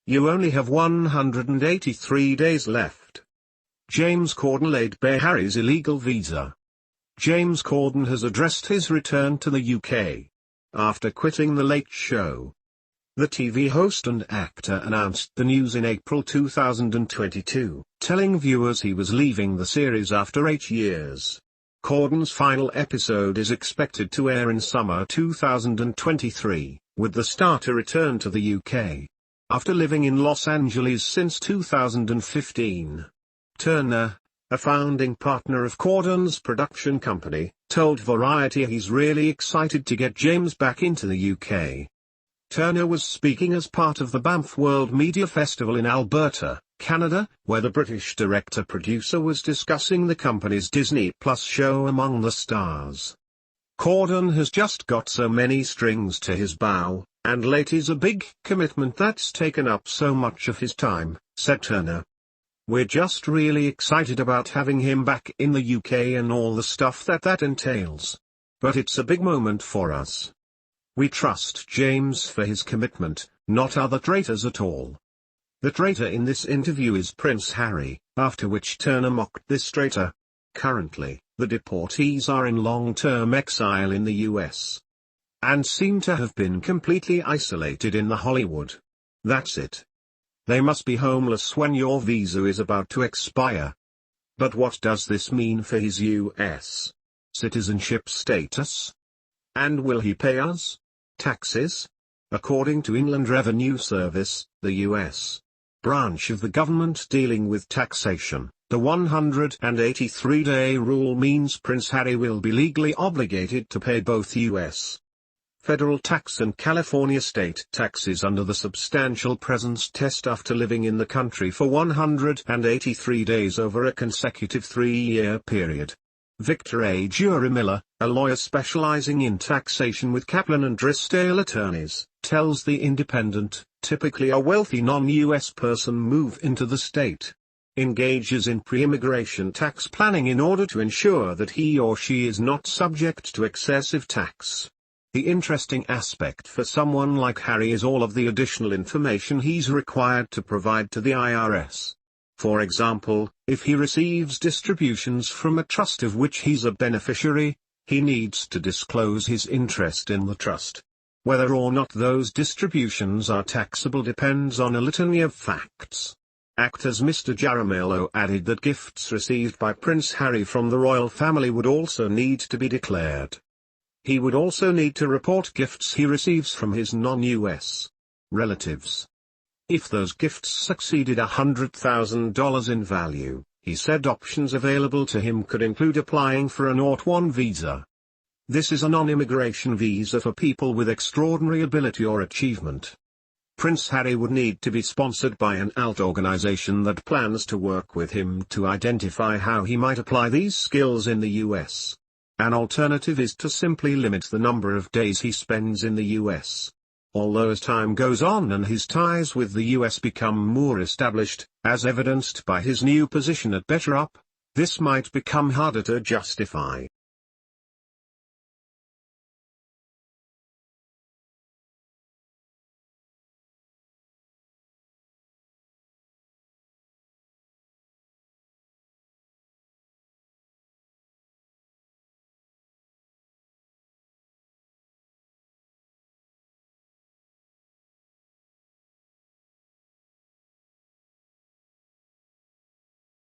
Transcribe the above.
You only have 183 days left. James Corden laid bare Harry's illegal visa. James Corden has addressed his return to the UK. After quitting The Late Show, the TV host and actor announced the news in April 2022, telling viewers he was leaving the series after 8 years. Corden's final episode is expected to air in summer 2023, with the star to return to the UK. After living in Los Angeles since 2015. Turner, a founding partner of Corden's production company, told Variety he's really excited to get James back into the UK. Turner was speaking as part of the Banff World Media Festival in Alberta, Canada, where the British director-producer was discussing the company's Disney Plus show Among the Stars. Corden has just got so many strings to his bow, and late is a big commitment that's taken up so much of his time, said Turner. We're just really excited about having him back in the UK and all the stuff that entails. But it's a big moment for us. We trust James for his commitment, not other traitors at all. The traitor in this interview is Prince Harry, after which Turner mocked this traitor. Currently, the deportees are in long-term exile in the US. And seem to have been completely isolated in the Hollywood. That's it. They must be homeless when your visa is about to expire. But what does this mean for his US citizenship status? And will he pay us taxes? According to Inland Revenue Service, the US branch of the government dealing with taxation, the 183-day rule means Prince Harry will be legally obligated to pay both US federal tax and California state taxes under the substantial presence test after living in the country for 183 days over a consecutive 3-year period. Victor A. Jury-Miller, a lawyer specializing in taxation with Kaplan and Drysdale attorneys, tells The Independent, typically a wealthy non-US person move into the state, engages in pre-immigration tax planning in order to ensure that he or she is not subject to excessive tax. The interesting aspect for someone like Harry is all of the additional information he's required to provide to the IRS. For example, if he receives distributions from a trust of which he's a beneficiary, he needs to disclose his interest in the trust. Whether or not those distributions are taxable depends on a litany of facts. Actors Mr. Jaramillo added that gifts received by Prince Harry from the royal family would also need to be declared. He would also need to report gifts he receives from his non-US relatives. If those gifts succeeded $100,000 in value, he said options available to him could include applying for an ALT-1 visa. This is a non-immigration visa for people with extraordinary ability or achievement. Prince Harry would need to be sponsored by an ALT organization that plans to work with him to identify how he might apply these skills in the US. An alternative is to simply limit the number of days he spends in the US. Although as time goes on and his ties with the US become more established, as evidenced by his new position at BetterUp, this might become harder to justify.